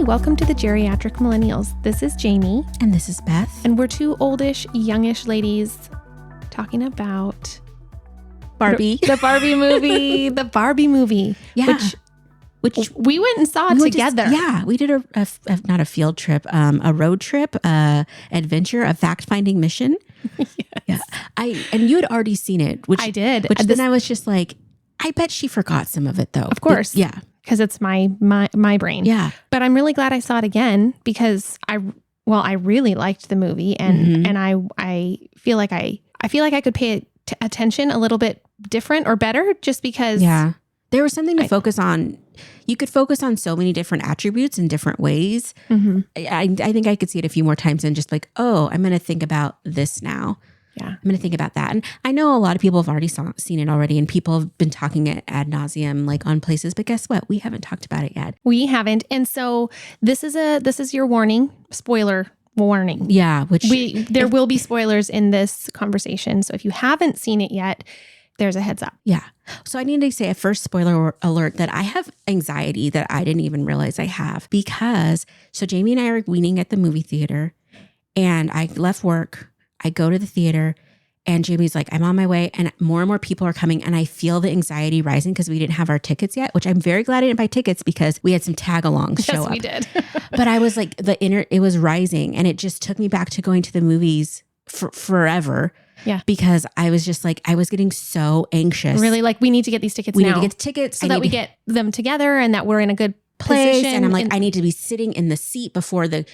welcome to the Geriatric Millennials. This is Jamie. And this is Beth. And we're two oldish, youngish ladies talking about Barbie. The Barbie movie. The Barbie movie. Yeah. Which we went and saw together. We did not a field trip, a road trip, adventure, a fact-finding mission. Yes. Yeah. And you had already seen it. Which I did. Then I was just like, I bet she forgot some of it though. Of course. Yeah. Because it's my brain. Yeah. But I'm really glad I saw it again because I really liked the movie and I feel like I could pay attention a little bit different or better just because. Yeah. There was something to focus on. You could focus on so many different attributes in different ways. Mm-hmm. I think I could see it a few more times and just like, oh, I'm going to think about this now. Yeah. I'm going to think about that. And I know a lot of people have already seen it already and people have been talking it ad nauseum like on places, but guess what? We haven't talked about it yet. We haven't. And so this is your warning, spoiler warning. Yeah. There will be spoilers in this conversation. So if you haven't seen it yet, there's a heads up. Yeah. So I need to say a first spoiler alert that I have anxiety that I didn't even realize I have because so Jamie and I are weaning at the movie theater and I left work. I go to the theater and Jamie's like, I'm on my way and more people are coming and I feel the anxiety rising because we didn't have our tickets yet, which I'm very glad I didn't buy tickets because we had some tag-alongs show up. Yes, we did. But I was like, it was rising and it just took me back to going to the movies forever. Yeah. Because I was just like, I was getting so anxious. Really like, we need to get these tickets now. We need to get the tickets. So that we get them together and that we're in a good place. position. And I'm like, I need to be sitting in the seat before the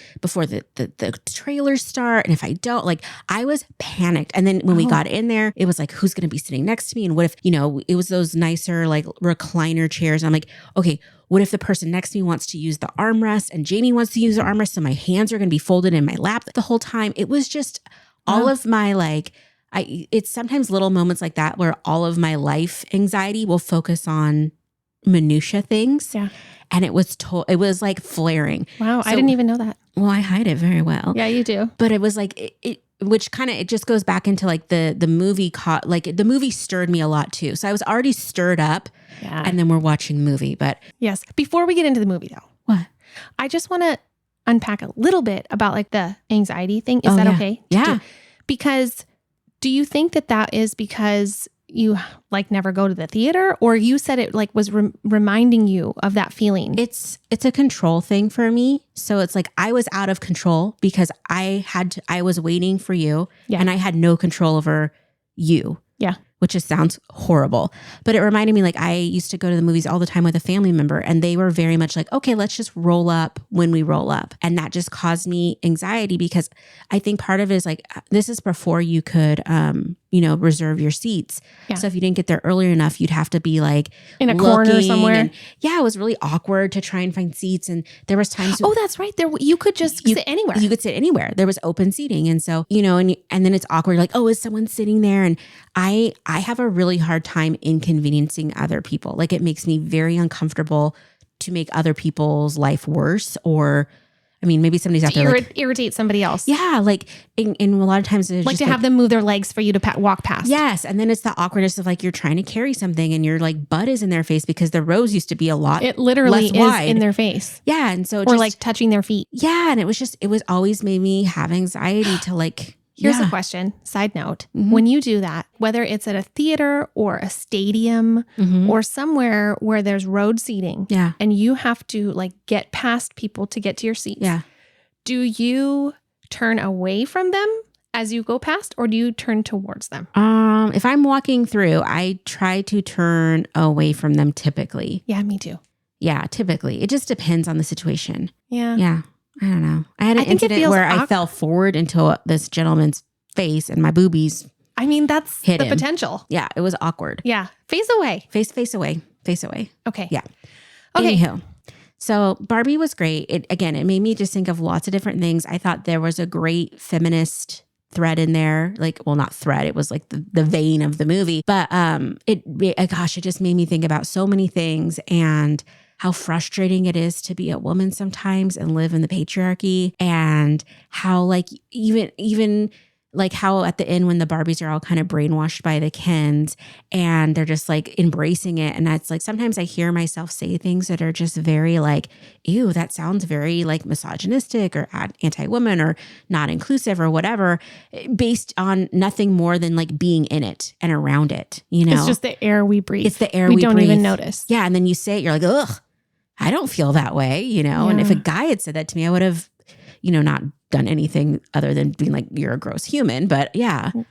trailers start. And if I don't, like, I was panicked. And then when we got in there, it was like, who's going to be sitting next to me? And what if, it was those nicer, like recliner chairs. I'm like, okay, what if the person next to me wants to use the armrest and Jamie wants to use the armrest? So my hands are going to be folded in my lap the whole time. It was just all of my like, it's sometimes little moments like that where all of my life anxiety will focus on minutia things. Yeah. And it was like flaring. Wow. So, I didn't even know that. Well, I hide it very well. Yeah, you do. But it was like, it just goes back into like the movie the movie stirred me a lot too. So I was already stirred up and then we're watching the movie, but. Yes. Before we get into the movie though. What? I just want to unpack a little bit about like the anxiety thing. Is that okay? Yeah. Because do you think that is because you like never go to the theater or you said it like was reminding you of that feeling? It's a control thing for me. So it's like I was out of control because I was waiting for you and I had no control over you. Yeah. Which just sounds horrible. But it reminded me like I used to go to the movies all the time with a family member and they were very much like, okay, let's just roll up when we roll up. And that just caused me anxiety because I think part of it is like, this is before you could, reserve your seats. Yeah. So if you didn't get there early enough, you'd have to be like in a corner somewhere. And it was really awkward to try and find seats. And there was times. Oh, that's right. There, you could just sit anywhere. You could sit anywhere. There was open seating. And so, and then it's awkward. Like, oh, is someone sitting there? And I have a really hard time inconveniencing other people. Like it makes me very uncomfortable to make other people's life worse or maybe somebody's out there irritate somebody else. Yeah. Like in a lot of times it's like just to have them move their legs for you to walk past. Yes. And then it's the awkwardness of like, you're trying to carry something and your like butt is in their face because the rows used to be a lot. It literally less is wide. In their face. Yeah. And so or like touching their feet. Yeah. And it was always made me have anxiety to like, Here's a question, side note. Mm-hmm. When you do that, whether it's at a theater or a stadium or somewhere where there's road seating and you have to like get past people to get to your seats, do you turn away from them as you go past or do you turn towards them? If I'm walking through, I try to turn away from them typically. Yeah, me too. Yeah, typically. It just depends on the situation. Yeah. Yeah. I don't know. I had an incident where I fell forward into this gentleman's face and my boobies. That's the potential. Yeah, it was awkward. Yeah. Face away. Face away. Face away. Okay. Yeah. Okay. Anywho. So Barbie was great. It made me just think of lots of different things. I thought there was a great feminist thread in there. Like, well, not thread. It was like the vein of the movie. But it just made me think about so many things and how frustrating it is to be a woman sometimes and live in the patriarchy and how like even like how at the end when the Barbies are all kind of brainwashed by the Kens and they're just like embracing it. And that's like, sometimes I hear myself say things that are just very like, ew, that sounds very like misogynistic or anti-woman or not inclusive or whatever, based on nothing more than like being in it and around it, you know? It's just the air we breathe. It's the air we don't breathe. Even notice. Yeah. And then you say it, you're like, ugh, I don't feel that way, you know? And if a guy had said that to me, I would have, you know, not done anything other than being like, you're a gross human. But yeah. I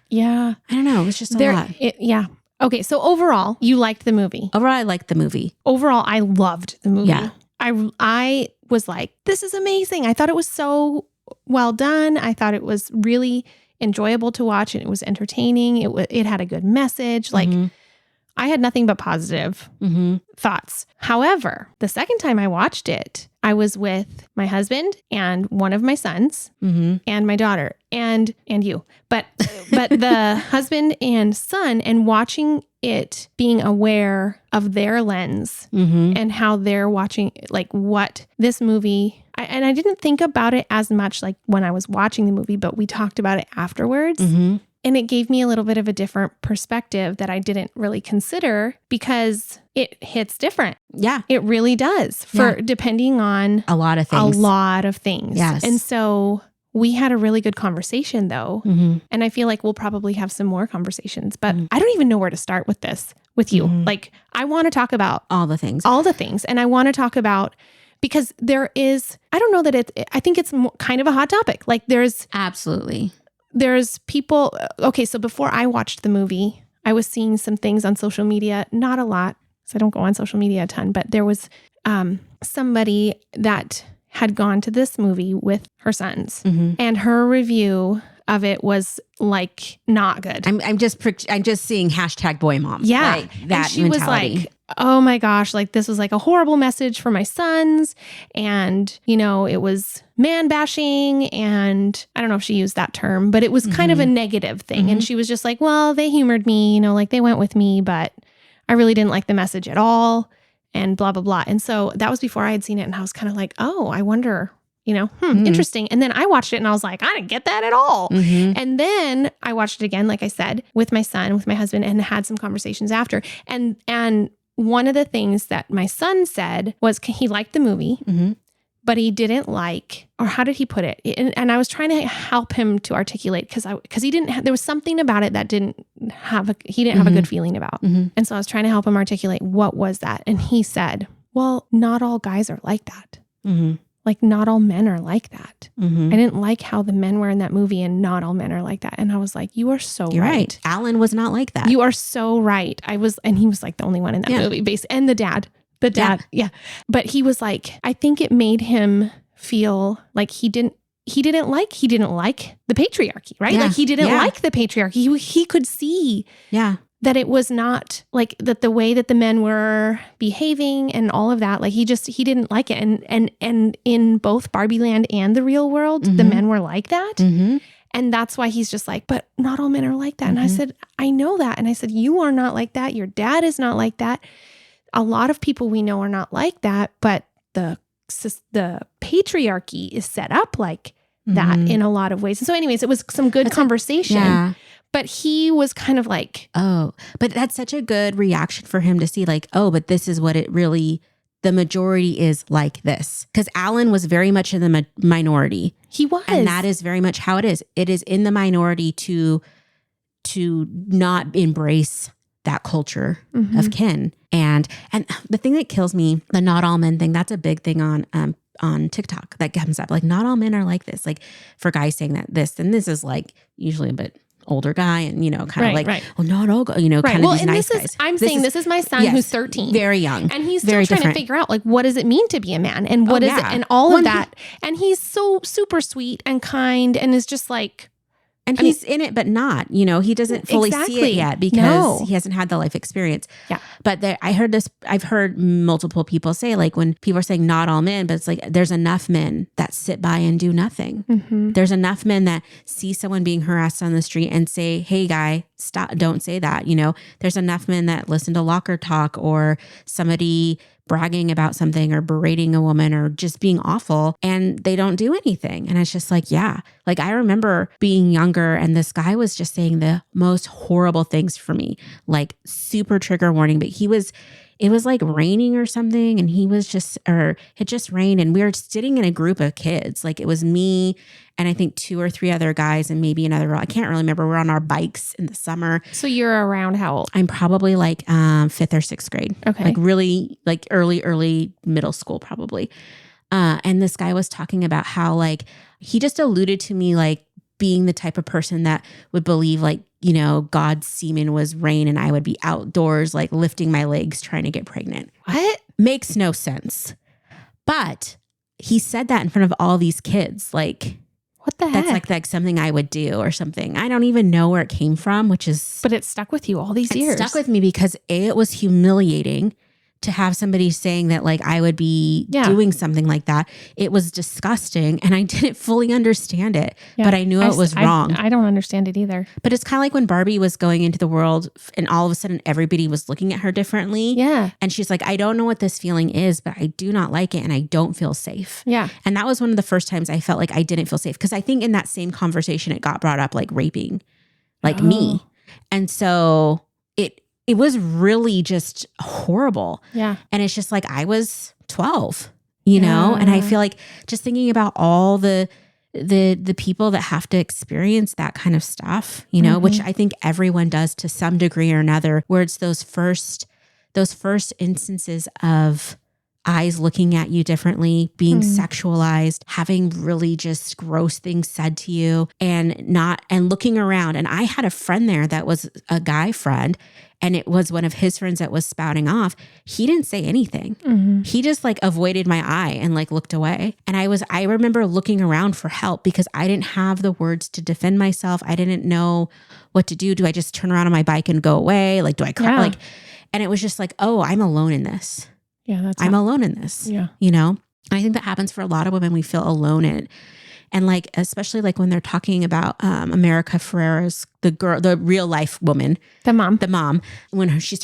don't know. It was just a lot. Okay. So overall, you liked the movie. Overall, I liked the movie. Overall, I loved the movie. Yeah. I was like, this is amazing. I thought it was so well done. I thought it was really enjoyable to watch and it was entertaining. It had a good message. Like I had nothing but positive thoughts. However, the second time I watched it, I was with my husband and one of my sons and my daughter and you. But the husband and son, and watching it, being aware of their lens and how they're watching, like what this movie, and I didn't think about it as much like when I was watching the movie, but we talked about it afterwards. And it gave me a little bit of a different perspective that I didn't really consider because it hits different. Yeah. It really does for depending on a lot of things. Yes. And so we had a really good conversation though. And I feel like we'll probably have some more conversations, but I don't even know where to start with this with you. Like I want to talk about all the things. And I want to talk about, because there is, I don't know that I think it's kind of a hot topic. Like there's people, okay, so before I watched the movie, I was seeing some things on social media, not a lot, so I don't go on social media a ton, but there was somebody that had gone to this movie with her sons, and her review of it was like not good. I'm just seeing hashtag boy mom. Yeah. Like that and she mentality. was like, oh my gosh, like this was like a horrible message for my sons. And, you know, it was man bashing. And I don't know if she used that term, but it was kind of a negative thing. And she was just like, well, they humored me, you know, like they went with me, but I really didn't like the message at all and blah, blah, blah. And so that was before I had seen it. And I was kind of like, oh, I wonder, you know, interesting. And then I watched it and I was like, I didn't get that at all. And then I watched it again, like I said, with my son, with my husband, and had some conversations after. And one of the things that my son said was he liked the movie, but he didn't like, or how did he put it? And I was trying to help him to articulate because he didn't, there was something about it that he didn't have a good feeling about. And so I was trying to help him articulate what was that. And he said, well, not all guys are like that. Like not all men are like that. I didn't like how the men were in that movie and not all men are like that. And I was like, you are so right. Alan was not like that. You are so right. And he was like the only one in that movie and the dad. Yeah. But he was like, I think it made him feel like he didn't like the patriarchy, right? Like he didn't like the patriarchy. He could see that it was not like that the way that the men were behaving and all of that, like he didn't like it. And in both Barbie Land and the real world, the men were like that. And that's why he's just like, but not all men are like that. And I said, I know that. And I said, you are not like that. Your dad is not like that. A lot of people we know are not like that, but the patriarchy is set up like that in a lot of ways. And so anyways, it was some good conversation. But he was kind of like, oh, but that's such a good reaction for him to see like, oh, but this is what it really, the majority is like this. Because Alan was very much in the minority. He was. And that is very much how it is. It is in the minority to not embrace that culture of kin. And the thing that kills me, the not all men thing, that's a big thing on TikTok that comes up. Like not all men are like this. Like for guys saying that this, and this is like usually a bit older guy and, you know, kind of like, well, not all, you know, kind of these nice guys. This is my son who's 13. Very young. And he's still trying to figure out like, what does it mean to be a man? And what is it? And all of that. And he's so super sweet and kind and is just like, and he's in it, but not, you know, he doesn't fully see it yet because he hasn't had the life experience. Yeah. But I've heard multiple people say like when people are saying not all men, but it's like, there's enough men that sit by and do nothing. There's enough men that see someone being harassed on the street and say, hey guy, stop, don't say that. You know, there's enough men that listen to locker talk or somebody bragging about something or berating a woman or just being awful, and they don't do anything. And it's just like, yeah, like I remember being younger and this guy was just saying the most horrible things for me, like super trigger warning, but it was like raining or something. And it just rained and we were sitting in a group of kids. Like it was me and I think 2 or 3 other guys and maybe another girl. I can't really remember. We're on our bikes in the summer. So you're around how old? I'm probably like 5th or 6th grade. Okay. Like really like early middle school probably. And this guy was talking about how like, he just alluded to me like being the type of person that would believe like, you know, God's semen was rain and I would be outdoors like lifting my legs trying to get pregnant. What? Makes no sense. But he said that in front of all these kids. Like, what the heck? That's like something I would do or something. I don't even know where it came from, which is... But it stuck with you all these years. It stuck with me because it was humiliating to have somebody saying that like I would be doing something like that. It was disgusting and I didn't fully understand it, but I knew it was wrong. I don't understand it either. But it's kind of like when Barbie was going into the world and all of a sudden everybody was looking at her differently. Yeah. And she's like, I don't know what this feeling is, but I do not like it and I don't feel safe. Yeah. And that was one of the first times I felt like I didn't feel safe because I think in that same conversation it got brought up like raping like me. And so it was really just horrible. Yeah. And it's just like, I was 12, you know? And I feel like just thinking about all the people that have to experience that kind of stuff, you know, which I think everyone does to some degree or another, where it's those first instances of eyes looking at you differently, being sexualized, having really just gross things said to you and looking around. And I had a friend there that was a guy friend and it was one of his friends that was spouting off. He didn't say anything. He just like avoided my eye and like looked away. And I remember looking around for help because I didn't have the words to defend myself. I didn't know what to do. Do I just turn around on my bike and go away? Like, do I cry? Like, and it was just like, oh, I'm alone in this. Yeah, I'm alone in this. Yeah. You know, I think that happens for a lot of women. We feel alone in it. And like, especially like when they're talking about America Ferrera's, the real life woman, the mom, when she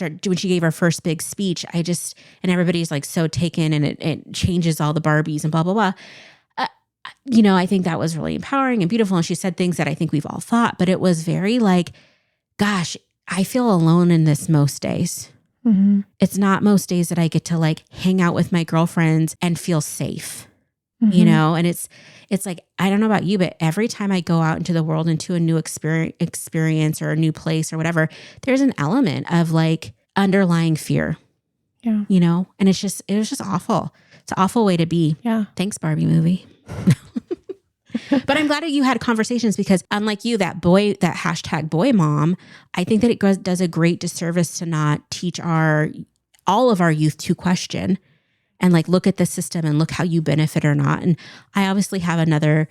gave her first big speech, and everybody's like so taken and it changes all the Barbies and blah, blah, blah. You know, I think that was really empowering and beautiful. And she said things that I think we've all thought, but it was very like, gosh, I feel alone in this most days. It's not most days that I get to like hang out with my girlfriends and feel safe, you know? And it's like, I don't know about you, but every time I go out into the world, into a new experience or a new place or whatever, there's an element of like underlying fear, you know? And it was just awful. It's an awful way to be. Yeah. Thanks, Barbie movie. But I'm glad that you had conversations because unlike you, that hashtag boy mom, I think that it does a great disservice to not teach all of our youth to question and like look at the system and look how you benefit or not. And I obviously have another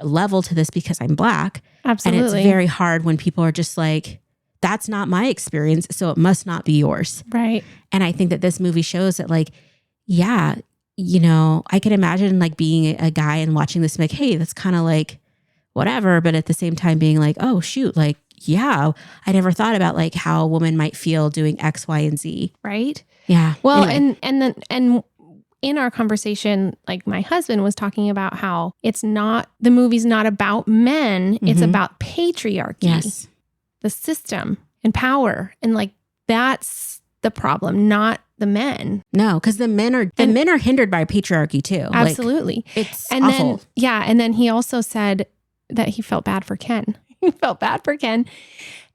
level to this because I'm Black. Absolutely. And it's very hard when people are just like, that's not my experience, so it must not be yours. Right. And I think that this movie shows that like, yeah, you know, I could imagine like being a guy and watching this like, hey, that's kind of like whatever. But at the same time being like, oh shoot, like, yeah, I never thought about like how a woman might feel doing X, Y, and Z. Right. Yeah. Well, anyway. and in our conversation, like my husband was talking about how the movie's not about men. It's about patriarchy, yes, the system and power. And like, that's the problem, not the men. No, because the men are hindered by patriarchy too. Absolutely. Like, it's awful. And then he also said that he felt bad for Ken.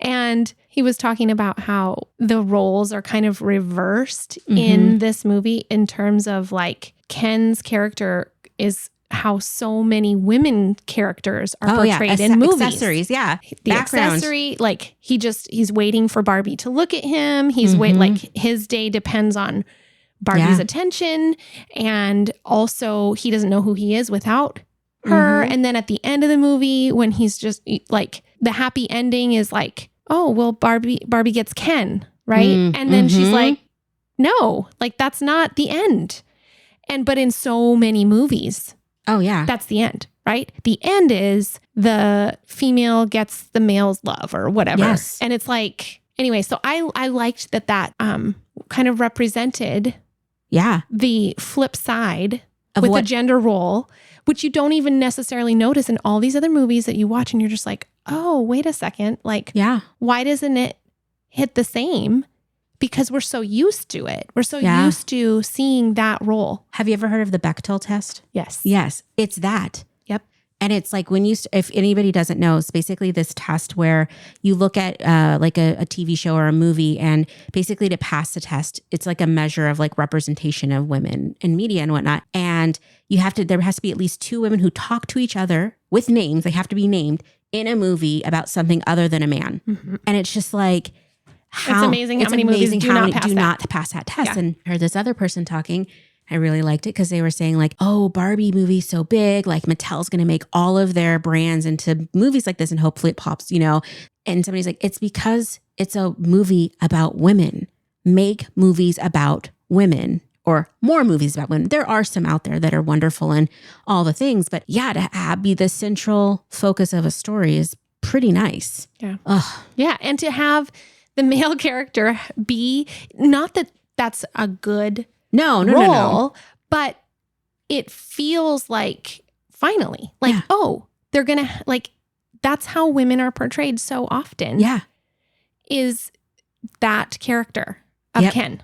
And he was talking about how the roles are kind of reversed in this movie in terms of like Ken's character is how so many women characters are portrayed in movies. Accessories, yeah. The accessory, like he's waiting for Barbie to look at him. Like his day depends on Barbie's attention. And also he doesn't know who he is without her. And then at the end of the movie, when he's just like, the happy ending is like, oh, well, Barbie gets Ken, right? And then she's like, no, like that's not the end. But in so many movies, oh yeah, that's the end, right? The end is the female gets the male's love or whatever. Yes. And it's like, anyway, so I liked that kind of represented the flip side with the gender role, which you don't even necessarily notice in all these other movies that you watch, and you're just like, oh, wait a second. Like, why doesn't it hit the same? Because we're so used to it. We're so used to seeing that role. Have you ever heard of the Bechdel test? Yes. Yes. It's that. Yep. And it's like if anybody doesn't know, it's basically this test where you look at like a TV show or a movie, and basically to pass the test, it's like a measure of like representation of women in media and whatnot. And there has to be at least 2 women who talk to each other with names. They have to be named in a movie about something other than a man. Mm-hmm. And it's just like, it's amazing how many movies do not pass that test. Yeah. And I heard this other person talking. I really liked it because they were saying like, oh, Barbie movie's so big. Like Mattel's going to make all of their brands into movies like this, and hopefully it pops, And somebody's like, it's because it's a movie about women. Make movies about women, or more movies about women. There are some out there that are wonderful and all the things. But to be the central focus of a story is pretty nice. Yeah. Ugh. Yeah. And to have the male character be, not that that's a good role, but it feels like finally, they're going to, like, that's how women are portrayed so often. Yeah. Is that character of Ken.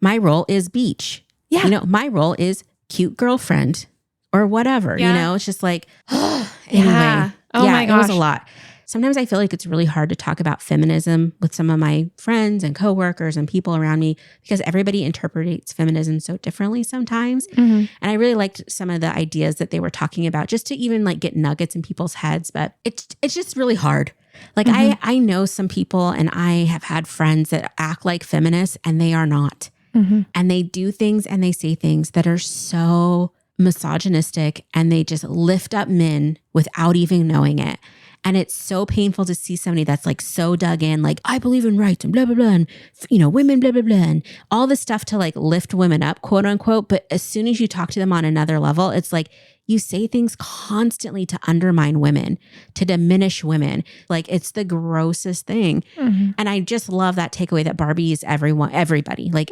My role is Beach. Yeah. My role is cute girlfriend or whatever, it's just like, anyway. Oh my gosh. It was a lot. Sometimes I feel like it's really hard to talk about feminism with some of my friends and coworkers and people around me, because everybody interprets feminism so differently sometimes. Mm-hmm. And I really liked some of the ideas that they were talking about, just to even like get nuggets in people's heads. But it's just really hard. Like I know some people, and I have had friends that act like feminists and they are not. Mm-hmm. And they do things and they say things that are so misogynistic, and they just lift up men without even knowing it. And it's so painful to see somebody that's like so dug in, like, I believe in rights and blah, blah, blah. And, women, blah, blah, blah. And all this stuff to like lift women up, quote unquote. But as soon as you talk to them on another level, it's like you say things constantly to undermine women, to diminish women. Like it's the grossest thing. Mm-hmm. And I just love that takeaway that Barbie is everybody. Like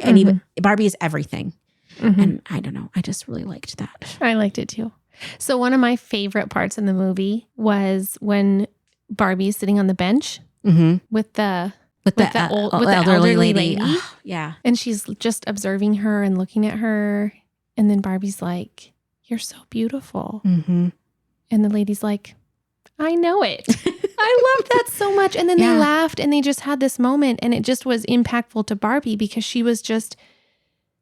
Barbie is everything. Mm-hmm. And I don't know. I just really liked that. I liked it too. So one of my favorite parts in the movie was when Barbie's sitting on the bench with the elderly lady. Oh, yeah. And she's just observing her and looking at her. And then Barbie's like, you're so beautiful. Mm-hmm. And the lady's like, I know it. I love that so much. And then they laughed, and they just had this moment, and it just was impactful to Barbie because she was just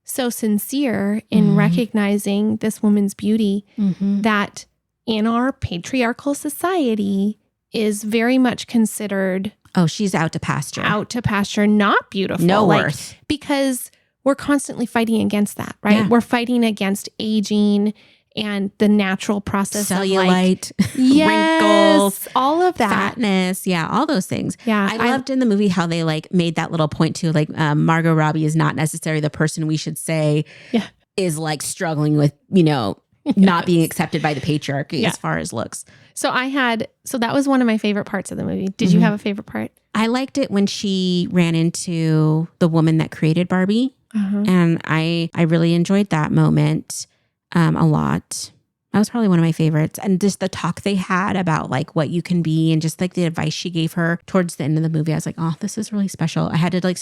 so sincere in recognizing this woman's beauty that in our patriarchal society is very much considered. Oh, she's out to pasture. Not beautiful. No worth. Because we're constantly fighting against that, right? Yeah. We're fighting against aging and the natural process cellulite, of wrinkles, all of that. Fatness. Yeah, all those things. Yeah. I loved in the movie how they like made that little point too, like Margot Robbie is not necessarily the person we should say is like struggling with, not being accepted by the patriarchy as far as looks. So that was one of my favorite parts of the movie. Did you have a favorite part? I liked it when she ran into the woman that created Barbie. And I really enjoyed that moment. A lot. That was probably one of my favorites. And just the talk they had about like what you can be, and just like the advice she gave her towards the end of the movie. I was like, oh, this is really special. I had to like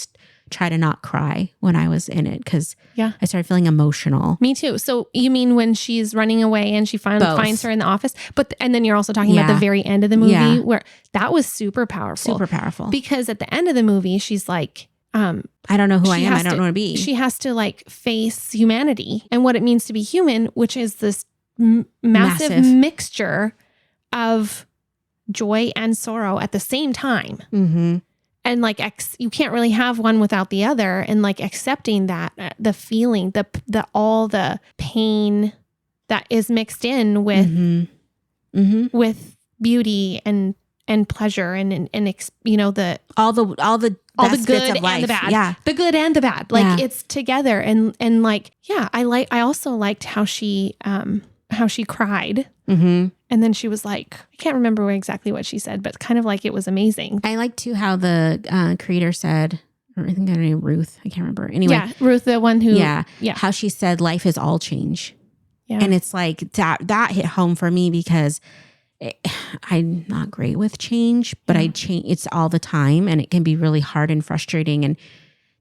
try to not cry when I was in it because I started feeling emotional. Me too. So you mean when she's running away and she finds her in the office, and then you're also talking about the very end of the movie where that was super powerful. Super powerful. Because at the end of the movie, she's like, I don't know who I am. I don't know what to be. She has to like face humanity and what it means to be human, which is this massive mixture of joy and sorrow at the same time. Mm-hmm. And like, you can't really have one without the other. And like accepting that, the feeling, the all the pain that is mixed in with, with beauty and pleasure and the all the good and the bad, the good and the bad, like it's together. And like, I also liked how she cried. Mm-hmm. And then she was like, I can't remember exactly what she said, but kind of like it was amazing. I liked too how the creator said, I think her name Ruth. I can't remember. Anyway. Yeah, Ruth, the one who. Yeah. How she said life is all change. Yeah. And it's like that hit home for me because I'm not great with change, but I change. It's all the time, and it can be really hard and frustrating and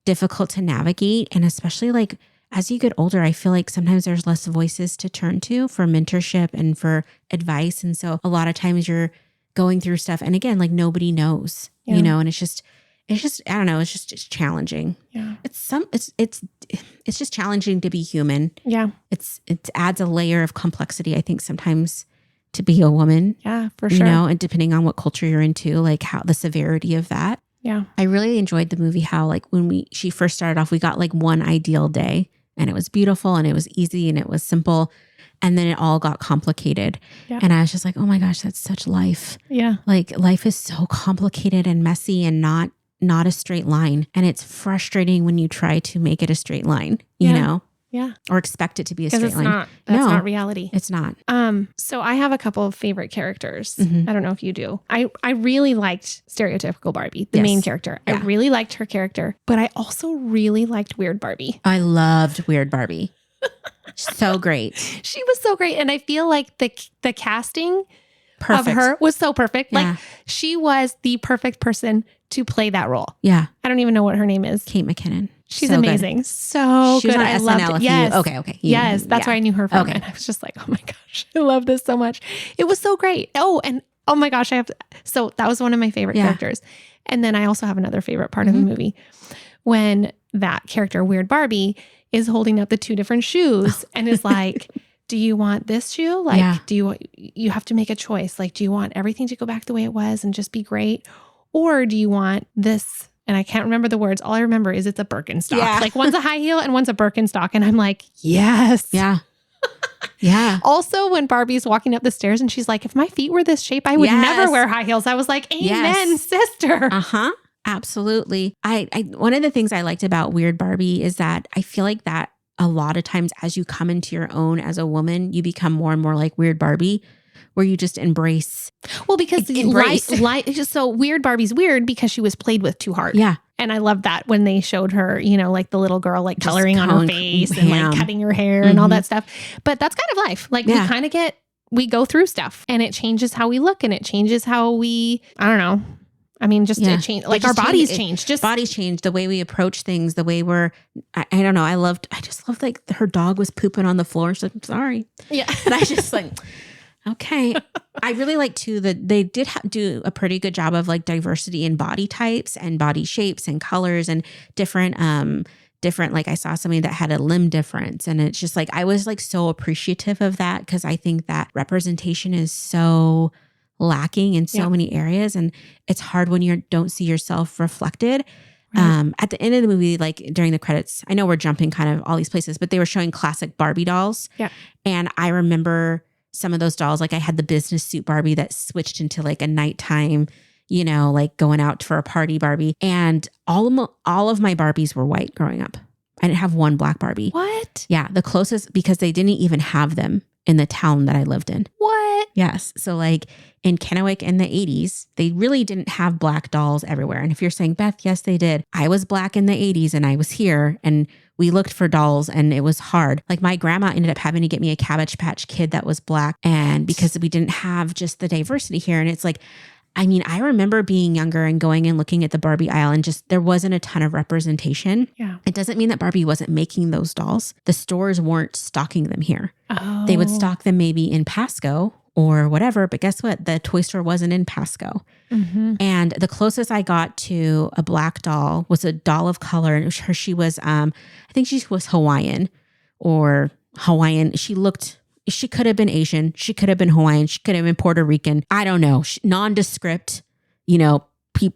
difficult to navigate. And especially like as you get older, I feel like sometimes there's less voices to turn to for mentorship and for advice. And so a lot of times you're going through stuff, and again, like nobody knows, you know, and it's just, I don't know. It's challenging. Yeah. It's just challenging to be human. Yeah. It adds a layer of complexity, I think, sometimes to be a woman. Yeah, for sure. You know, and depending on what culture you're into, like how the severity of that. Yeah. I really enjoyed the movie, how like when she first started off, we got like one ideal day, and it was beautiful and it was easy and it was simple. And then it all got complicated. Yeah. And I was just like, oh my gosh, that's such life. Yeah. Like life is so complicated and messy and not a straight line. And it's frustrating when you try to make it a straight line, you know? Yeah. Or expect it to be a straight line. That's not reality. It's not. So I have a couple of favorite characters. I don't know if you do. I really liked stereotypical Barbie, the main character. Yeah. I really liked her character, but I also really liked Weird Barbie. I loved Weird Barbie. So great. She was so great. And I feel like the casting of her was so perfect. Yeah. Like she was the perfect person to play that role. Yeah. I don't even know what her name is. Kate McKinnon. She's so amazing. Good. So she was good. On I SNL loved it. Yes. Okay. Yes. That's where I knew her from. Okay. And I was just like, oh my gosh, I love this so much. It was so great. Oh, and oh my gosh, so that was one of my favorite characters. And then I also have another favorite part of the movie when that character, Weird Barbie, is holding up the two different shoes and is like, do you want this shoe? Like, you have to make a choice. Like, do you want everything to go back the way it was and just be great? Or do you want this? And I can't remember the words. All I remember is it's a Birkenstock. Yeah. Like one's a high heel and one's a Birkenstock. And I'm like, yes. Yeah. Yeah. Also, when Barbie's walking up the stairs and she's like, if my feet were this shape, I would never wear high heels. I was like, amen, sister. Uh-huh. Absolutely. I one of the things I liked about Weird Barbie is that I feel like that a lot of times as you come into your own as a woman, you become more and more like Weird Barbie, where you just embrace. Well, because so Weird Barbie's weird because she was played with too hard. Yeah. And I loved that when they showed her, you know, like the little girl, like just coloring on her face and like cutting her hair and all that stuff. But that's kind of life. Like we go through stuff and it changes how we look and it changes how we, I don't know. I mean, just it changed. Like our bodies change. Just bodies change. The way we approach things. The way I don't know. I just loved like her dog was pooping on the floor. She's like, I'm sorry. Yeah. And I just like, okay. I really like too that they did do a pretty good job of like diversity in body types and body shapes and colors and different, like I saw somebody that had a limb difference. And it's just like, I was like so appreciative of that because I think that representation is so lacking in so many areas, and it's hard when you don't see yourself reflected. Right. At the end of the movie, like during the credits, I know we're jumping kind of all these places, but they were showing classic Barbie dolls. Yeah. And I remember some of those dolls, like I had the business suit Barbie that switched into like a nighttime, you know, like going out for a party Barbie. And all of my Barbies were white growing up. I didn't have one black Barbie. What? Yeah. The closest, because they didn't even have them in the town that I lived in. What? Yes. So like in Kennewick in the 80s, they really didn't have black dolls everywhere. And if you're saying, Beth, yes, they did. I was black in the 80s and I was here and we looked for dolls and it was hard. Like my grandma ended up having to get me a Cabbage Patch Kid that was black, and because we didn't have just the diversity here. And it's like, I mean, I remember being younger and going and looking at the Barbie aisle and just there wasn't a ton of representation. Yeah. It doesn't mean that Barbie wasn't making those dolls. The stores weren't stocking them here. Oh. They would stock them maybe in Pasco or whatever, but guess what? The toy store wasn't in Pasco. Mm-hmm. And the closest I got to a black doll was a doll of color. And she was, I think she was Hawaiian. She could have been Asian. She could have been Hawaiian. She could have been Puerto Rican. I don't know. Nondescript, you know,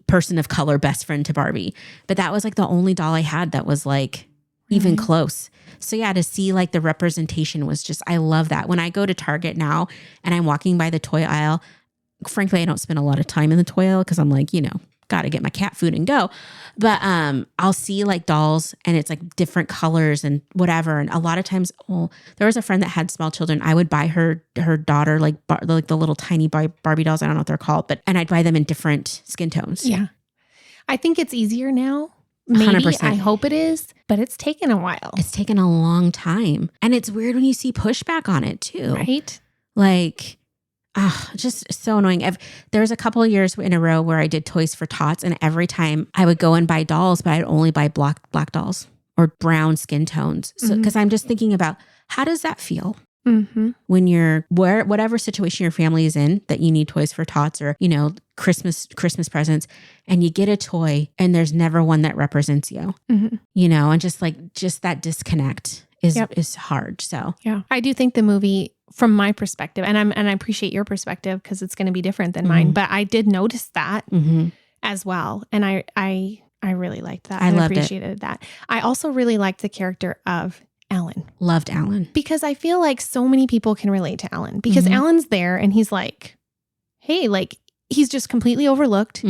person of color, best friend to Barbie. But that was like the only doll I had that was like even close. So yeah, to see like the representation was just, I love that. When I go to Target now and I'm walking by the toy aisle, frankly, I don't spend a lot of time in the toy aisle because I'm like, you know, got to get my cat food and go. But I'll see like dolls and it's like different colors and whatever. And a lot of times, there was a friend that had small children. I would buy her daughter like the little tiny Barbie dolls. I don't know what they're called, and I'd buy them in different skin tones. Yeah. I think it's easier now Maybe. 100%. I hope it is, but it's taken a while. It's taken a long time. And it's weird when you see pushback on it too. Right? Like, just so annoying. There was a couple of years in a row where I did Toys for Tots, and every time I would go and buy dolls, but I'd only buy black dolls or brown skin tones. So, because I'm just thinking about, how does that feel? When you're whatever situation your family is in, that you need Toys for Tots or, you know, Christmas presents, and you get a toy and there's never one that represents you, you know, and just that disconnect is hard. So yeah, I do think the movie, from my perspective, and I appreciate your perspective because it's going to be different than mine, but I did notice that as well. And I really liked that. I appreciated that. I also really liked the character of Alan. Loved Alan. Because I feel like so many people can relate to Alan, because Alan's there and he's like, hey, like, he's just completely overlooked.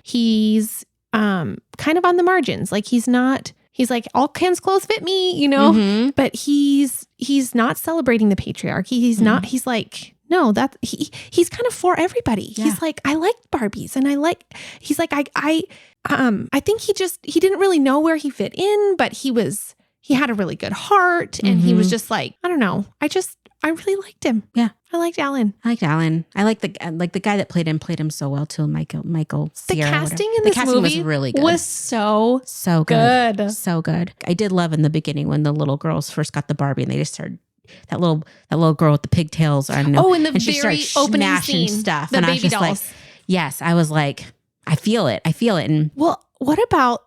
He's kind of on the margins. Like, he's like, all Ken's clothes fit me, you know, but he's not celebrating the patriarchy. He's not, he's like, no, he's kind of for everybody. Yeah. He's like, I like Barbies, and he's like, I think he didn't really know where he fit in, but he had a really good heart, and he was just like, I don't know. I really liked him. Yeah. I liked Alan. I like the guy that played him so well too. Michael Cera, the casting in this movie was really good. Was so good. So good. I did love in the beginning when the little girls first got the Barbie and they just started, that little girl with the pigtails. I don't know. Oh, in the and she very started opening smashing scene, stuff. the And baby I was just dolls. like, yes, I was like, I feel it. And well, what about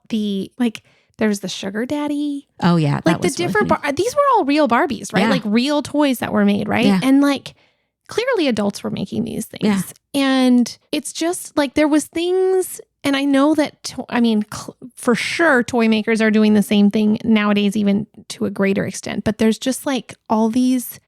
there's the sugar daddy? Oh yeah. Like the different, these were all real Barbies, right? Yeah. Like real toys that were made, right? Yeah. And like, clearly adults were making these things. Yeah. And it's just like, there was things, and I know that, for sure toy makers are doing the same thing nowadays, even to a greater extent, but there's just like all these,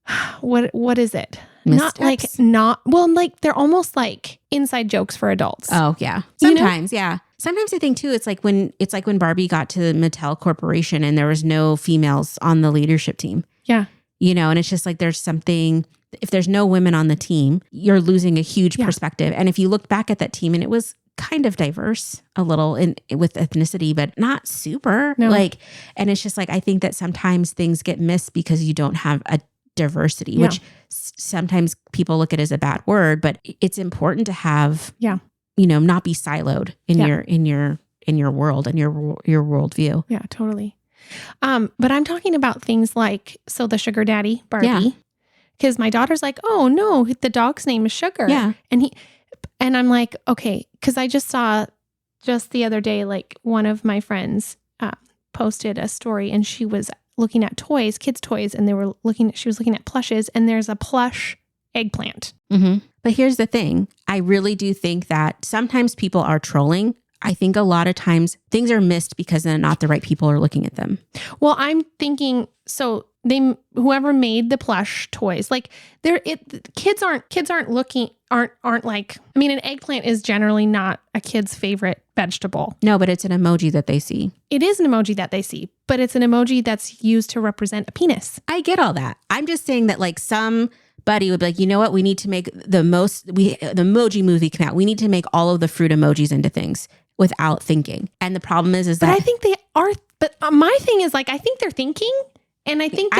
what is it? Missteps? Like they're almost like inside jokes for adults. Oh yeah. Sometimes, yeah. Sometimes I think too, it's like when Barbie got to the Mattel Corporation and there was no females on the leadership team. Yeah. You know, and it's just like, there's something, if there's no women on the team, you're losing a huge perspective. And if you look back at that team, and it was kind of diverse a little with ethnicity, but not super. No. Like, and it's just like, I think that sometimes things get missed because you don't have a diversity, which sometimes people look at as a bad word, but it's important to have, you know, not be siloed in your world and your worldview. Yeah, totally. But I'm talking about things like, so the sugar daddy Barbie, because my daughter's like, oh no, the dog's name is Sugar. Yeah. And I'm like, okay, because I just saw the other day, like one of my friends posted a story, and she was looking at toys, kids' toys, and she was looking at plushes, and there's a plush eggplant. But here's the thing. I really do think that sometimes people are trolling. I think a lot of times things are missed because then not the right people are looking at them. Well, I'm thinking, so whoever made the plush toys, like kids aren't looking, aren't like, I mean, an eggplant is generally not a kid's favorite vegetable. No, but it's an emoji that they see. It is an emoji that they see, but it's an emoji that's used to represent a penis. I get all that. I'm just saying that like somebody would be like, you know what? We need to make the emoji movie come out. We need to make all of the fruit emojis into things without thinking. And the problem is that. But I think they are, but my thing is like, I think they're thinking, and I think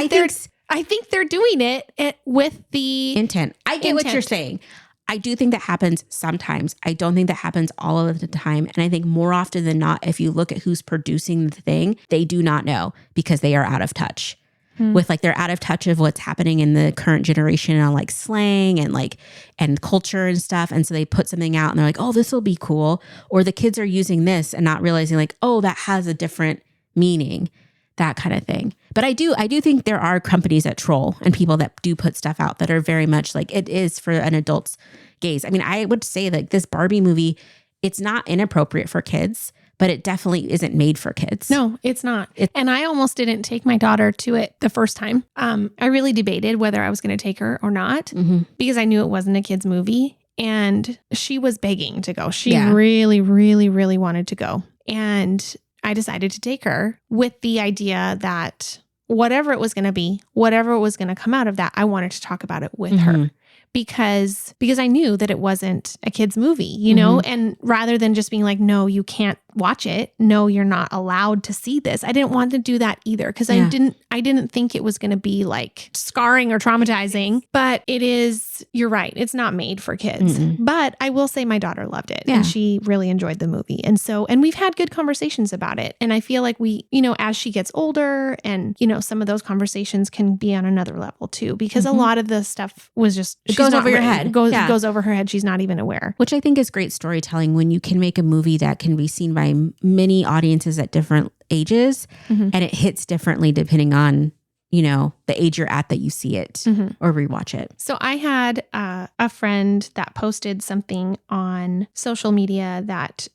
they're doing it with the intent. I get what you're saying. I do think that happens sometimes. I don't think that happens all of the time. And I think more often than not, if you look at who's producing the thing, they do not know because they are out of touch. With like, they're out of touch of what's happening in the current generation on like slang and culture and stuff. And so they put something out and they're like, oh, this will be cool. Or the kids are using this and not realizing like, oh, that has a different meaning, that kind of thing. But I do think there are companies that troll and people that do put stuff out that are very much like, it is for an adult's gaze. I mean, I would say like this Barbie movie, it's not inappropriate for kids, but it definitely isn't made for kids. No, it's not. And I almost didn't take my daughter to it the first time. I really debated whether I was going to take her or not because I knew it wasn't a kid's movie. And she was begging to go. She really, really, really wanted to go. And I decided to take her with the idea that whatever it was going to be, whatever was going to come out of that, I wanted to talk about it with her. because I knew that it wasn't a kid's movie, you know, and rather than just being like, no, you can't watch it. No, you're not allowed to see this. I didn't want to do that either because I didn't think it was going to be like scarring or traumatizing, but it is, you're right. It's not made for kids, but I will say my daughter loved it and she really enjoyed the movie. And we've had good conversations about it. And I feel like we, you know, as she gets older and, you know, some of those conversations can be on another level too, because a lot of the stuff was just, it goes over your head. Goes over her head. She's not even aware. Which I think is great storytelling when you can make a movie that can be seen by many audiences at different ages and it hits differently depending on, you know, the age you're at that you see it or rewatch it. So I had a friend that posted something on social media that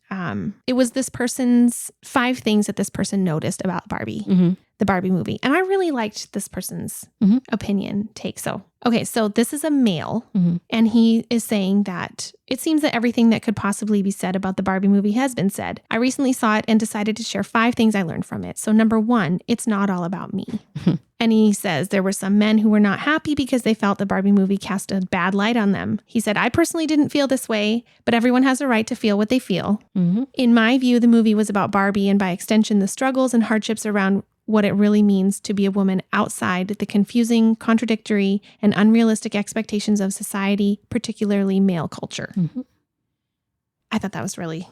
it was this person's 5 things that this person noticed about Barbie, the Barbie movie. And I really liked this person's opinion take. So, okay, so this is a male and he is saying that it seems that everything that could possibly be said about the Barbie movie has been said. I recently saw it and decided to share 5 things I learned from it. So number 1, it's not all about me. And he says there were some men who were not happy because they felt the Barbie movie cast a bad light on them. He said, I personally didn't feel this way, but everyone has a right to feel what they feel. In my view, the movie was about Barbie and by extension, the struggles and hardships around what it really means to be a woman outside the confusing, contradictory, and unrealistic expectations of society, particularly male culture. I thought that was really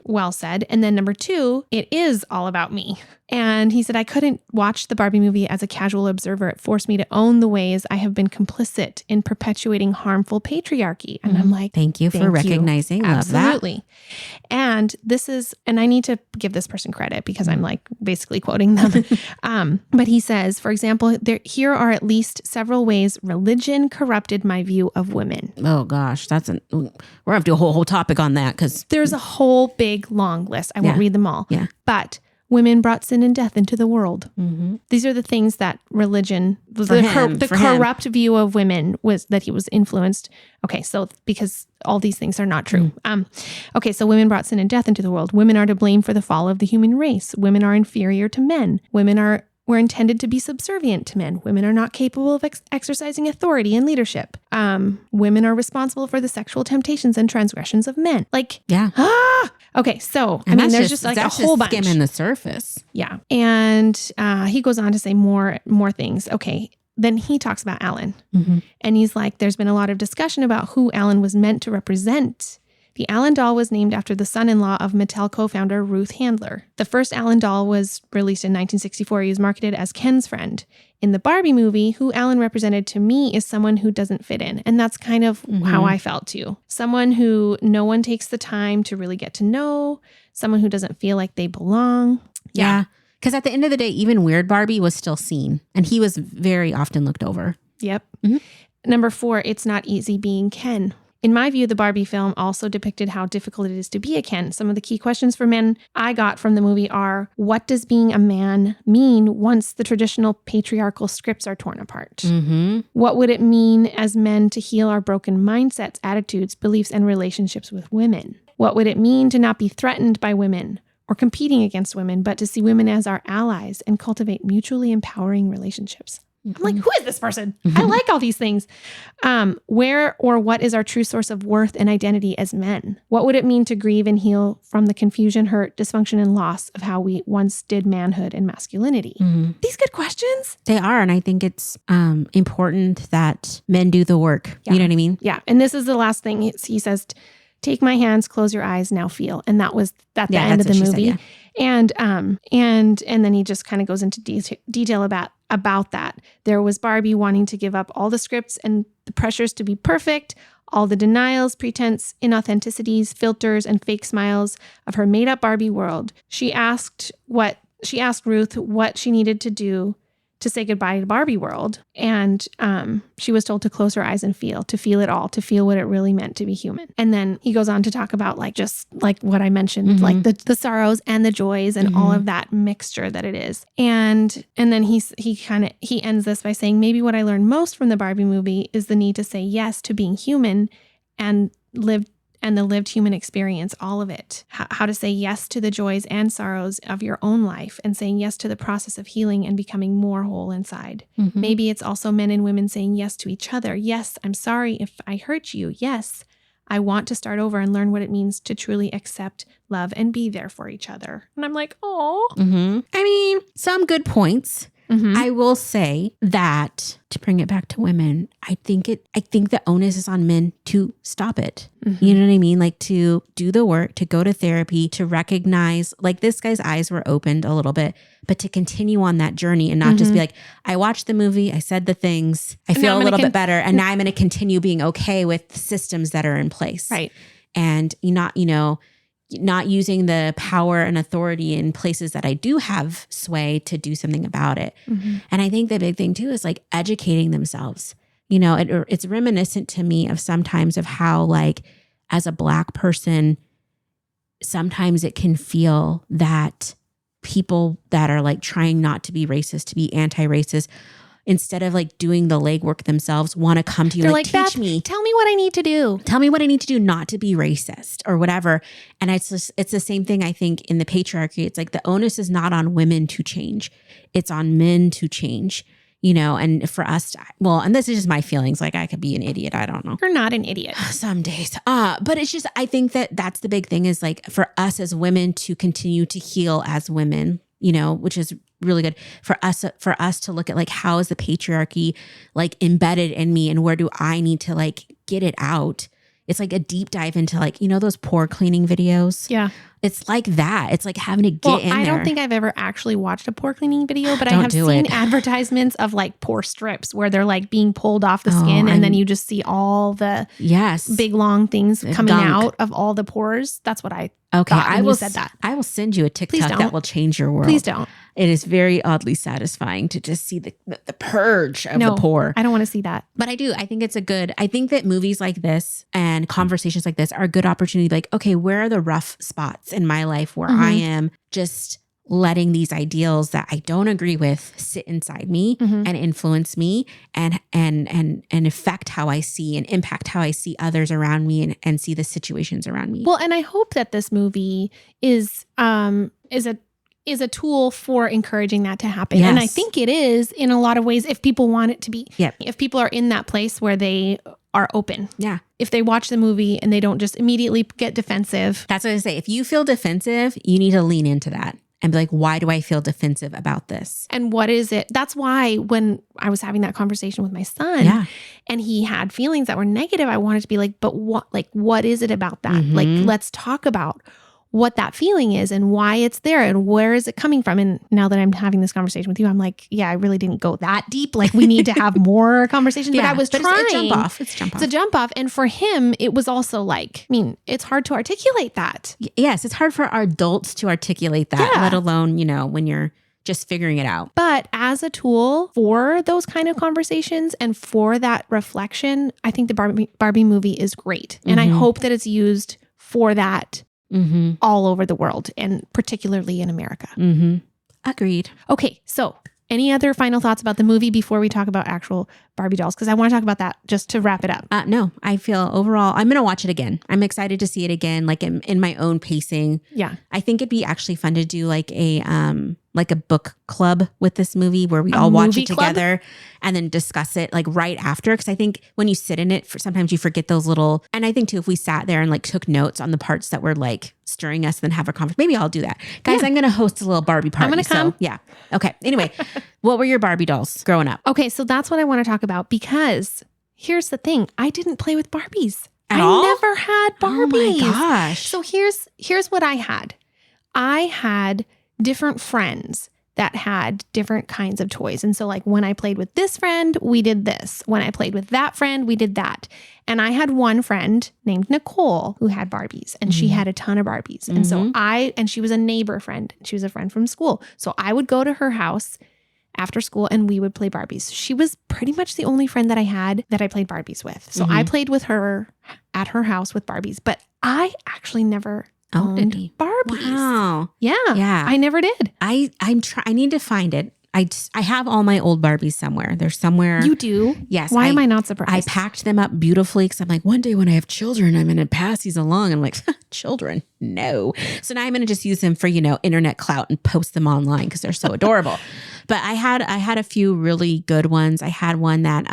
well said. And then number 2, it is all about me. And he said, I couldn't watch the Barbie movie as a casual observer. It forced me to own the ways I have been complicit in perpetuating harmful patriarchy. And I'm like, thank you for recognizing. Absolutely. Love that. And this is, and I need to give this person credit because I'm like basically quoting them. But he says, for example, here are at least several ways religion corrupted my view of women. Oh gosh, we're gonna have to do a whole topic on that because there's a whole big long list. I won't read them all. But women brought sin and death into the world. These are the things that religion, the corrupt view of women was that he was influenced. Okay, so because all these things are not true. Okay, so women brought sin and death into the world. Women are to blame for the fall of the human race. Women are inferior to men. Women were intended to be subservient to men. Women are not capable of exercising authority and leadership. Women are responsible for the sexual temptations and transgressions of men. Like, okay, so and I mean, there's just like a whole bunch. Skimming the surface. Yeah, and he goes on to say more things. Okay, then he talks about Alan, and he's like, there's been a lot of discussion about who Alan was meant to represent. The Alan doll was named after the son-in-law of Mattel co-founder Ruth Handler. The first Alan doll was released in 1964. He was marketed as Ken's friend. In the Barbie movie, who Alan represented to me is someone who doesn't fit in. And that's kind of how I felt too. Someone who no one takes the time to really get to know. Someone who doesn't feel like they belong. Yeah. Because at the end of the day, even Weird Barbie was still seen. And he was very often looked over. Yep. Number 4, it's not easy being Ken. In my view, the Barbie film also depicted how difficult it is to be a Ken. Some of the key questions for men I got from the movie are, what does being a man mean once the traditional patriarchal scripts are torn apart? What would it mean as men to heal our broken mindsets, attitudes, beliefs, and relationships with women? What would it mean to not be threatened by women or competing against women, but to see women as our allies and cultivate mutually empowering relationships? I'm like, who is this person? I like all these things. Where or what is our true source of worth and identity as men? What would it mean to grieve and heal from the confusion, hurt, dysfunction, and loss of how we once did manhood and masculinity? These good questions. They are. And I think it's important that men do the work. You know what I mean? Yeah. And this is the last thing he says, take my hands, close your eyes, now feel. And that was at the end of the movie. Said, And then he just kind of goes into detail about that. There was Barbie wanting to give up all the scripts and the pressures to be perfect, all the denials, pretense, inauthenticities, filters, and fake smiles of her made-up Barbie world. She asked Ruth what she needed to do to say goodbye to Barbie world. And she was told to close her eyes and to feel it all, to feel what it really meant to be human. And then he goes on to talk about just like what I mentioned, like the sorrows and the joys and all of that mixture that it is. And then he ends this by saying, maybe what I learned most from the Barbie movie is the need to say yes to being human and live and the lived human experience, all of it. How to say yes to the joys and sorrows of your own life and saying yes to the process of healing and becoming more whole inside. Mm-hmm. Maybe it's also men and women saying yes to each other. Yes, I'm sorry if I hurt you. Yes, I want to start over and learn what it means to truly accept, love, and be there for each other. And I'm like, oh. Mm-hmm. I mean, some good points. Mm-hmm. I will say that, to bring it back to women, I think the onus is on men to stop it. Mm-hmm. You know what I mean? Like to do the work, to go to therapy, to recognize, like this guy's eyes were opened a little bit, but to continue on that journey and not just be like, I watched the movie, I said the things, I feel a little bit better, and now I'm going to continue being okay with systems that are in place. Right. And not using the power and authority in places that I do have sway to do something about it. Mm-hmm. And I think the big thing too is like educating themselves. You know, it's reminiscent to me of sometimes of how like as a Black person, sometimes it can feel that people that are like trying not to be racist, to be anti-racist, instead of like doing the legwork themselves, want to come to you. They're like, teach me. Tell me what I need to do. Tell me what I need to do not to be racist or whatever. And it's the same thing, I think, in the patriarchy. It's like the onus is not on women to change. It's on men to change, you know, and for us, and this is just my feelings. Like I could be an idiot. I don't know. You're not an idiot. Some days. But it's just, I think that's the big thing is like for us as women to continue to heal as women, you know, which is really good for us to look at like, how is the patriarchy like embedded in me and where do I need to like get it out? It's like a deep dive into like, you know, those pore cleaning videos. Yeah. It's like that. It's like having to get in there. I don't think I've ever actually watched a pore cleaning video, but I have seen advertisements of like pore strips where they're like being pulled off the skin and then you just see all the big long things coming out of all the pores. That's what I thought when you said that. I will send you a TikTok that will change your world. Please don't. It is very oddly satisfying to just see the purge of the pore. I don't want to see that. But I do. I think I think that movies like this and conversations like this are a good opportunity. Like, okay, where are the rough spots in my life where I am just letting these ideals that I don't agree with sit inside me and influence me and affect how I see and impact how I see others around me and see the situations around me. Well, and I hope that this movie is a tool for encouraging that to happen. Yes. And I think it is in a lot of ways if people want it to be. Yep. If people are in that place where they are open. Yeah. If they watch the movie and they don't just immediately get defensive. That's what I say. If you feel defensive, you need to lean into that and be like, why do I feel defensive about this? And what is it? That's why when I was having that conversation with my son and he had feelings that were negative, I wanted to be like, but what is it about that? Mm-hmm. Like, let's talk about what that feeling is and why it's there and where is it coming from. And now that I'm having this conversation with you, I'm like, yeah, I really didn't go that deep. Like we need to have more conversations. But I was trying. It's a jump off. And for him, it was also like, I mean, it's hard to articulate that. Yes, it's hard for our adults to articulate that, let alone, you know, when you're just figuring it out. But as a tool for those kind of conversations and for that reflection, I think the Barbie movie is great. And I hope that it's used for that all over the world and particularly in America. Agreed. Okay. So any other final thoughts about the movie before we talk about actual Barbie dolls? Because I want to talk about that just to wrap it up. No, I feel overall, I'm going to watch it again. I'm excited to see it again, like in my own pacing. Yeah. I think it'd be actually fun to do like a book club with this movie where we all watch it together and then discuss it like right after. Cause I think when you sit in it, sometimes you forget those little, and I think too, if we sat there and like took notes on the parts that were like stirring us, then have a conversation, maybe I'll do that. Guys, I'm going to host a little Barbie party. I'm going to come. So, yeah. Okay. Anyway, what were your Barbie dolls growing up? Okay. So that's what I want to talk about because here's the thing. I didn't play with Barbies. At all? I never had Barbies. Oh my gosh. So here's what I had. I had different friends that had different kinds of toys. And so like when I played with this friend, we did this. When I played with that friend, we did that. And I had one friend named Nicole who had Barbies and she had a ton of Barbies. And so she was a neighbor friend. She was a friend from school. So I would go to her house after school and we would play Barbies. She was pretty much the only friend that I had that I played Barbies with. So I played with her at her house with Barbies, but I actually never owned Barbies. Wow. Yeah. I never did. I need to find it. I have all my old Barbies somewhere. They're somewhere. You do? Yes. Why am I not surprised? I packed them up beautifully because I'm like, one day when I have children, I'm going to pass these along. I'm like, children? No. So now I'm going to just use them for, internet clout and post them online because they're so adorable. But I had a few really good ones. I had one that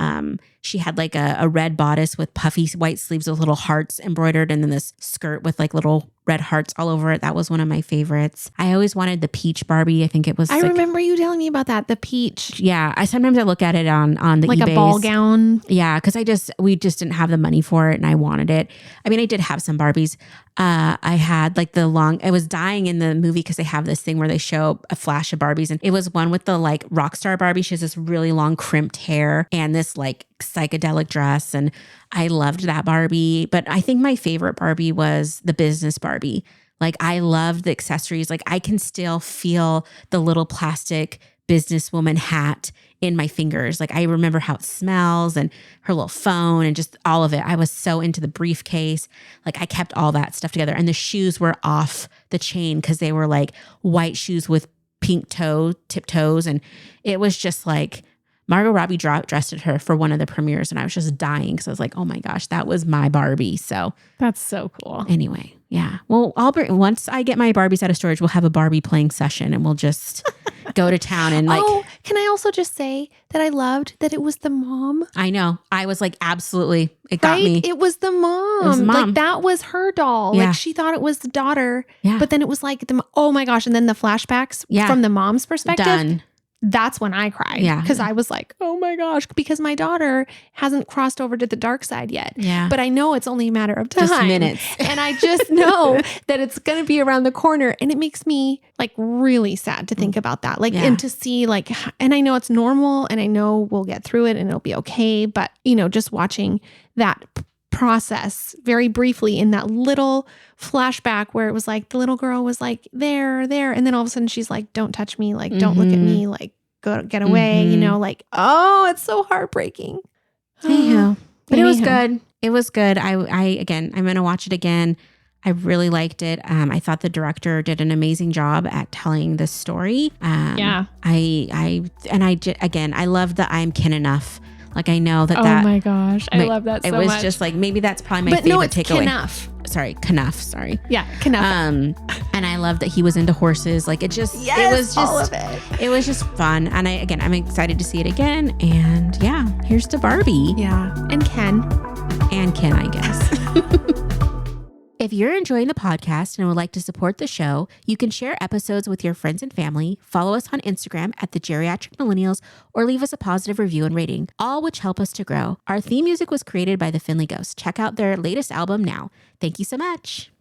she had like a red bodice with puffy white sleeves with little hearts embroidered, and then this skirt with like little red hearts all over it. That was one of my favorites. I always wanted the peach Barbie. I think it was. I remember you telling me about that. The peach. Yeah, I sometimes look at it on the like eBays. A ball gown. Yeah, because we just didn't have the money for it, and I wanted it. I mean, I did have some Barbies. I had like I was dying in the movie because they have this thing where they show a flash of Barbies, and it was one with the like rock star Barbie. She has this really long crimped hair and this like psychedelic dress, and I loved that Barbie. But I think my favorite Barbie was the business Barbie. Like I loved the accessories. Like I can still feel the little plastic businesswoman hat in my fingers. Like I remember how it smells and her little phone and just all of it. I was so into the briefcase. Like I kept all that stuff together, and the shoes were off the chain because they were like white shoes with pink tip toes. And it was just like Margot Robbie dressed her for one of the premieres, and I was just dying because I was like, oh my gosh, that was my Barbie. So that's so cool. Anyway, yeah. Well, once I get my Barbies out of storage, we'll have a Barbie playing session, and we'll just go to town and like. Oh, can I also just say that I loved that it was the mom? I know. I was like, absolutely. It got me. It was the mom. It was the mom. Like that was her doll. Yeah. Like she thought it was the daughter. Yeah. But then it was like oh my gosh. And then the flashbacks from the mom's perspective. Done. That's when I cried. Yeah. Because I was like, oh my gosh, because my daughter hasn't crossed over to the dark side yet. Yeah. But I know it's only a matter of time. Just minutes. And I just know that it's going to be around the corner. And it makes me like really sad to think about that. Like, and to see like, and I know it's normal and I know we'll get through it and it'll be okay. But, just watching that process very briefly in that little flashback where it was like the little girl was like there, and then all of a sudden she's like, don't touch me, like don't look at me, like go get away, like, oh, it's so heartbreaking. Anyhow. But it was good. It was good. I'm gonna watch it again. I really liked it. I thought the director did an amazing job at telling the story. I love that I'm kin enough. Like I know that. Oh my gosh, I love that so much. It was just like maybe that's probably my favorite takeaway. Knuff. Sorry. Yeah, Knuff. And I love that he was into horses. Like it was just all of it. It was just fun, and I'm excited to see it again. And yeah, here's to Barbie. Yeah, and Ken, I guess. If you're enjoying the podcast and would like to support the show, you can share episodes with your friends and family, follow us on Instagram at The Geriatric Millennials, or leave us a positive review and rating, all which help us to grow. Our theme music was created by the Finley Ghost. Check out their latest album now. Thank you so much.